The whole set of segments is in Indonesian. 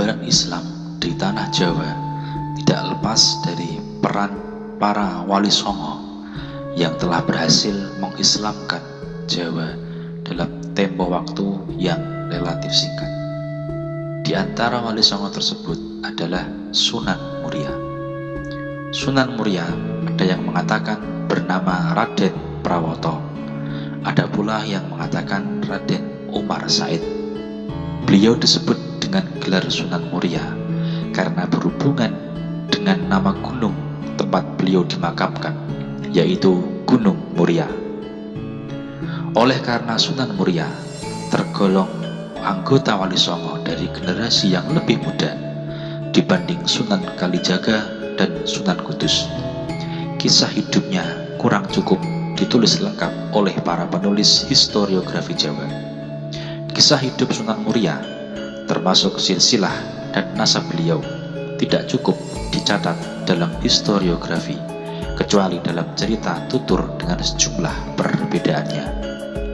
penyebaran Islam di tanah Jawa tidak lepas dari peran para wali songo yang telah berhasil mengislamkan Jawa dalam tempo waktu yang relatif singkat. Di antara wali songo tersebut adalah Sunan Muria. Sunan Muria ada yang mengatakan bernama Raden Prawoto, ada pula yang mengatakan Raden Umar Said. Beliau disebut dengan gelar Sunan Muria karena berhubungan dengan nama gunung tempat beliau dimakamkan, yaitu Gunung Muria. Oleh karena Sunan Muria tergolong anggota wali songo dari generasi yang lebih muda dibanding Sunan Kalijaga dan Sunan Kudus, kisah hidupnya kurang cukup ditulis lengkap oleh para penulis historiografi Jawa. Kisah hidup Sunan Muria termasuk silsilah dan nasab beliau tidak cukup dicatat dalam historiografi kecuali dalam cerita tutur dengan sejumlah perbedaannya,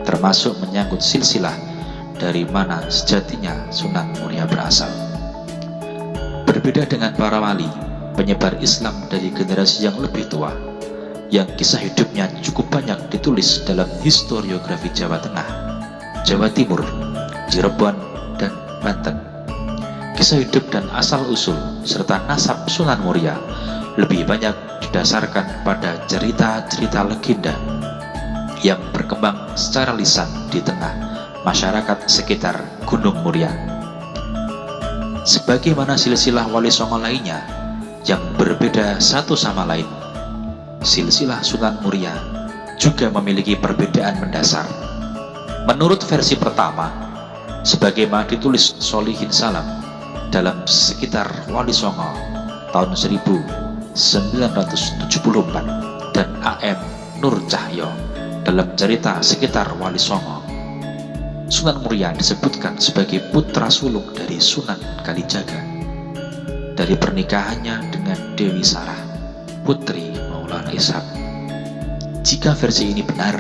termasuk menyangkut silsilah dari mana sejatinya Sunan Muria berasal. Berbeda dengan para wali penyebar Islam dari generasi yang lebih tua yang kisah hidupnya cukup banyak ditulis dalam historiografi Jawa Tengah, Jawa Timur, Cirebon, dan Banten. Kisah hidup dan asal-usul serta nasab Sunan Muria lebih banyak didasarkan pada cerita-cerita legenda yang berkembang secara lisan di tengah masyarakat sekitar Gunung Muria. Sebagaimana silsilah wali songo lainnya yang berbeda satu sama lain, silsilah Sunan Muria juga memiliki perbedaan mendasar. Menurut versi pertama, sebagaimana ditulis Solihin Salam dalam sekitar wali songo tahun 1974 dan A.M. Nur Cahyo dalam cerita sekitar wali songo, Sunan Muria disebutkan sebagai putra sulung dari Sunan Kalijaga dari pernikahannya dengan Dewi Sarah, putri Maulana Ishak. Jika versi ini benar,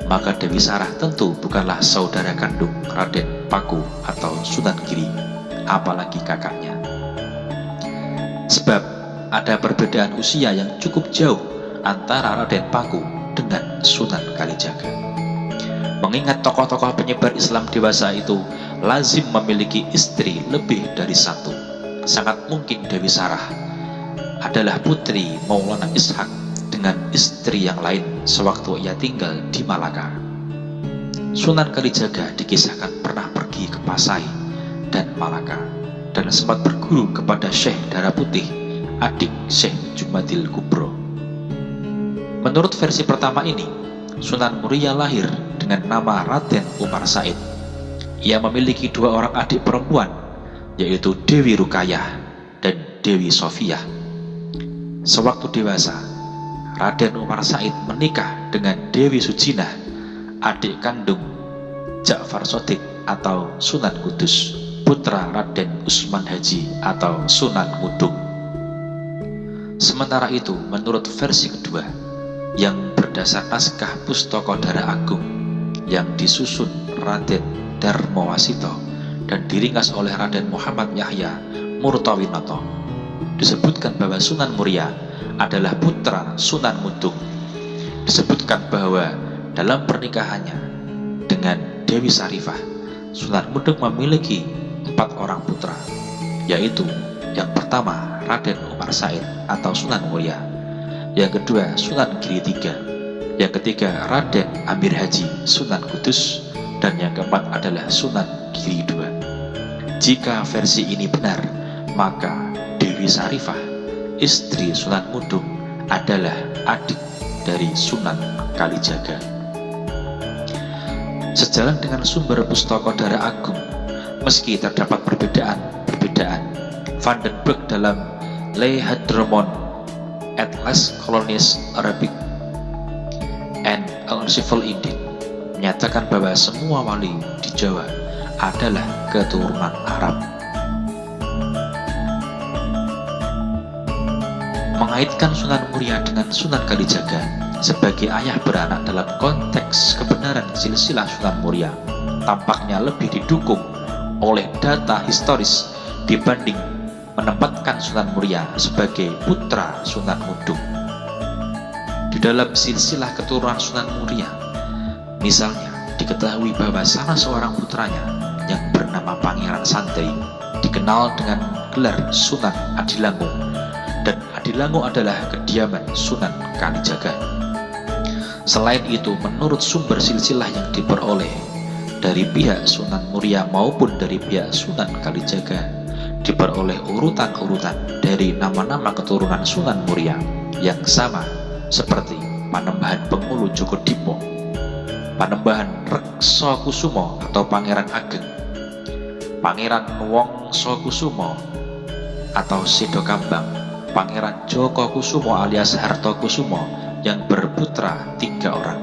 maka Dewi Sarah tentu bukanlah saudara kandung Raden Paku atau Sunan Giri, apalagi kakaknya. Sebab ada perbedaan usia yang cukup jauh antara Raden Paku dengan Sunan Kalijaga. Mengingat tokoh-tokoh penyebar Islam dewasa itu lazim memiliki istri lebih dari satu, sangat mungkin Dewi Sarah adalah putri Maulana Ishak dengan istri yang lain sewaktu ia tinggal di Malaka. Sunan Kalijaga dikisahkan pernah pergi ke Pasai dan Malaka dan sempat berguru kepada Syekh Darah Putih, adik Syekh Jumadil Kubro. Menurut versi pertama ini, Sunan Muria lahir dengan nama Raden Umar Said. Ia memiliki dua orang adik perempuan, yaitu Dewi Rukayah dan Dewi Sofiah. Sewaktu dewasa, Raden Umar Said menikah dengan Dewi Sujinah, adik kandung Ja'far Shodiq atau Sunan Kudus, putra Raden Usman Haji atau Sunan Ngudung. Sementara itu, menurut versi kedua yang berdasar naskah Pustaka Dara Agung yang disusun Raden Darmawasito dan diringkas oleh Raden Muhammad Yahya Murtawinoto, disebutkan bahwa Sunan Muria adalah putra Sunan Ngudung. Disebutkan bahwa dalam pernikahannya dengan Dewi Sarifah, Sunan Ngudung memiliki 4 orang putra, yaitu yang pertama Raden Umar Said atau Sunan Muria, yang kedua Sunan Giri III, yang ketiga Raden Amir Haji Sunan Kudus, dan yang keempat adalah Sunan Giri II. Jika versi ini benar, maka Dewi Sarifah, istri Sunan Ngudung, adalah adik dari Sunan Kalijaga. Sejalan dengan sumber Pustaka Dara Agung, meski terdapat perbedaan, Van den Broek dalam Le Hadramon Atlas Colonies Arabic and Civil Indian menyatakan bahwa semua wali di Jawa adalah keturunan Arab. Mengaitkan Sunan Muria dengan Sunan Kalijaga sebagai ayah beranak dalam konteks kebenaran silsilah Sunan Muria tampaknya lebih didukung oleh data historis dibanding menempatkan Sunan Muria sebagai putra Sunan Ngudung. Di dalam silsilah keturunan Sunan Muria, misalnya diketahui bahwa salah seorang putranya yang bernama Pangeran Santai dikenal dengan gelar Sunan Adilango, dan Adilango adalah kediaman Sunan Kalijaga. Selain itu, menurut sumber silsilah yang diperoleh dari pihak Sunan Muria maupun dari pihak Sunan Kalijaga, diperoleh urutan-urutan dari nama-nama keturunan Sunan Muria yang sama seperti Panembahan Pengulu Jogodipo, Panembahan Rekso Kusumo atau Pangeran Ageng, Pangeran Wongso Kusumo atau Sedo Kambang, Pangeran Joko Kusumo alias Harto Kusumo yang berputra 3 orang.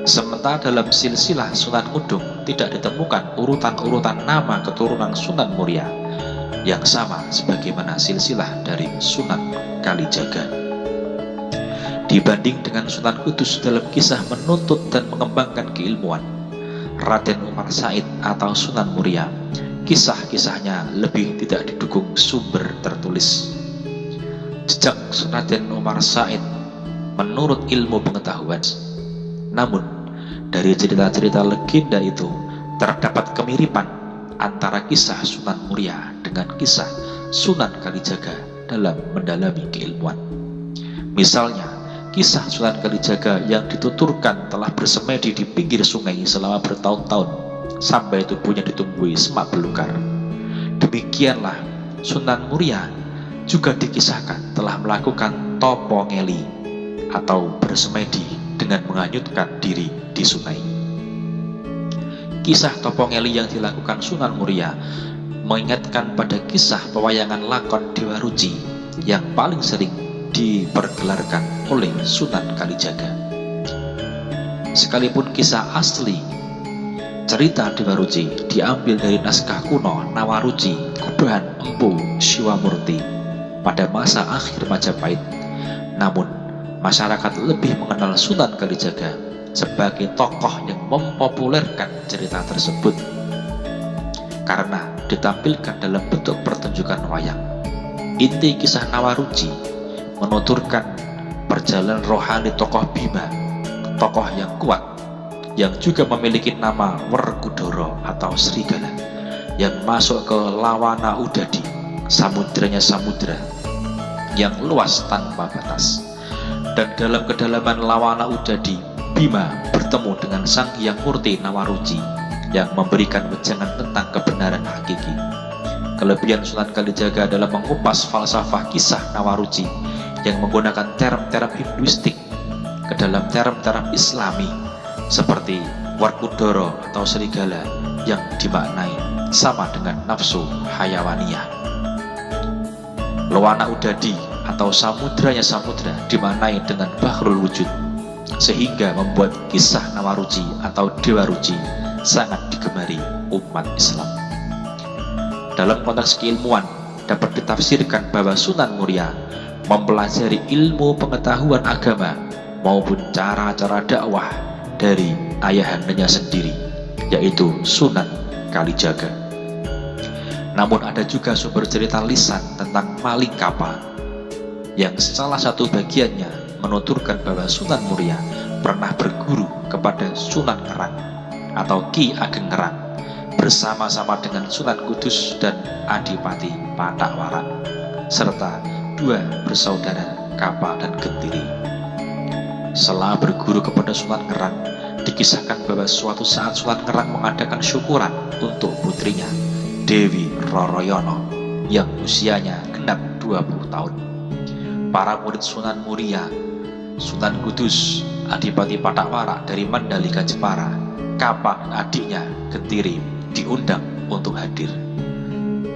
Sementara dalam silsilah Sunan Ngudung tidak ditemukan urutan-urutan nama keturunan Sunan Muria yang sama sebagaimana silsilah dari Sunan Kalijaga. Dibanding dengan Sunan Kudus dalam kisah menuntut dan mengembangkan keilmuan, Raden Umar Said atau Sunan Muria, kisah-kisahnya lebih tidak didukung sumber tertulis. Jejak Raden Umar Said menurut ilmu pengetahuan, namun dari cerita-cerita legenda itu terdapat kemiripan antara kisah Sunan Muria dengan kisah Sunan Kalijaga dalam mendalami keilmuan. Misalnya, kisah Sunan Kalijaga yang dituturkan telah bersemedi di pinggir sungai selama bertahun-tahun sampai tubuhnya ditumbuhi semak belukar. Demikianlah Sunan Muria juga dikisahkan telah melakukan topo ngeli atau bersemedi dengan menghanyutkan diri di sungai. Kisah topo ngeli yang dilakukan Sunan Muria mengingatkan pada kisah pewayangan lakon Dewa Ruci yang paling sering dipergelarkan oleh Sunan Kalijaga. Sekalipun kisah asli cerita Dewa Ruci diambil dari naskah kuno Nawaruci Gubahan Empu Siwamurti pada masa akhir Majapahit, namun masyarakat lebih mengenal Sunan Kalijaga sebagai tokoh yang mempopulerkan cerita tersebut karena ditampilkan dalam bentuk pertunjukan wayang. Inti kisah Nawaruci menuturkan perjalanan rohani tokoh Bima, tokoh yang kuat yang juga memiliki nama Werkudara atau serigala, yang masuk ke Lawana Udadi, samudranya samudra yang luas tanpa batas. Dan dalam kedalaman Lawana Udadi, Bima bertemu dengan Sang Hyang Murti Nawaruci yang memberikan wejangan tentang kebenaran hakiki. Kelebihan Sunan Kalijaga dalam mengupas falsafah kisah Nawaruci yang menggunakan term-term Hinduistik ke dalam term-term Islami seperti Werkudara atau serigala yang dimaknai sama dengan nafsu hayawaniyah. Lawana Udadi atau samudranya samudra dimaknai dengan Bahrul Wujud, sehingga membuat kisah Nawaruci atau Dewa Ruci sangat digemari umat Islam. Dalam konteks keilmuan dapat ditafsirkan bahwa Sunan Muria mempelajari ilmu pengetahuan agama maupun cara-cara dakwah dari ayahandanya sendiri, yaitu Sunan Kalijaga. Namun ada juga sumber cerita lisan tentang maling kapal yang salah satu bagiannya menuturkan bahwa Sunan Muria pernah berguru kepada Sunan Ngerang atau Ki Ageng Ngerang bersama-sama dengan Sunan Kudus dan Adipati Pathakwaran serta 2 bersaudara Kapa dan Gentiri. Setelah berguru kepada Sunan Ngerang, dikisahkan bahwa suatu saat Sunan Ngerang mengadakan syukuran untuk putrinya Dewi Roroyono yang usianya genap 20 tahun. Para murid Sunan Muria, Sunan Kudus, Adipati Pathakwaran dari Mandalika Jepara, Kapa dan adiknya Gentiri diundang untuk hadir.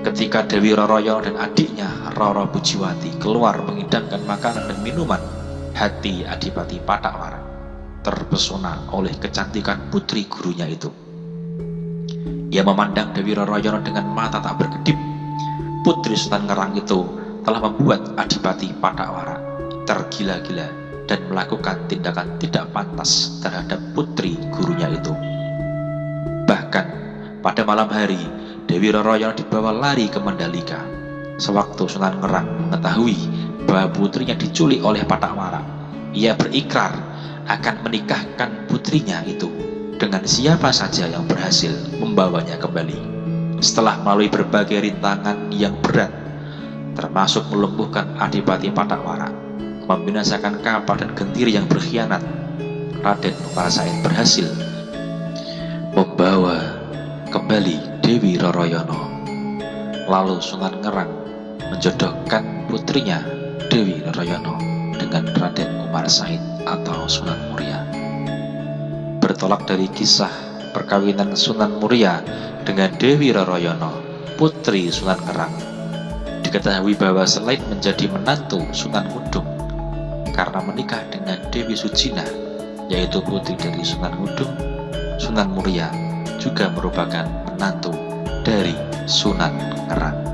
Ketika Dewi Roroyono dan adiknya Roro Bujiwati keluar mengidangkan makanan dan minuman, hati Adipati Pathakwaran terpesona oleh kecantikan putri gurunya itu. Ia memandang Dewi Roroyono dengan mata tak berkedip. Putri Sunan Ngerang itu telah membuat Adipati Pathakwaran tergila-gila dan melakukan tindakan tidak pantas terhadap putri gurunya itu. Bahkan pada malam hari, Dewi Roroyono dibawa lari ke Mandalika. Sewaktu Sunan Ngerang mengetahui bahwa putrinya diculik oleh Patak Wara, ia berikrar akan menikahkan putrinya itu dengan siapa saja yang berhasil membawanya kembali. Setelah melalui berbagai rintangan yang berat, termasuk melumpuhkan Adipati Patak Wara, membinasakan kapal dan gentir yang berkhianat, Raden Umar Said berhasil membawa kembali Dewi Roroyono. Lalu Sunan Ngerang menjodohkan putrinya Dewi Roroyono dengan Raden Umar Said atau Sunan Muria. Bertolak dari kisah perkawinan Sunan Muria dengan Dewi Roroyono, putri Sunan Ngerang, diketahui bahwa selain menjadi menantu Sunan Ngudung karena menikah dengan Dewi Sujina, yaitu putri dari Sunan Ngudung, Sunan Muria juga merupakan menantu dari Sunan Ngerang.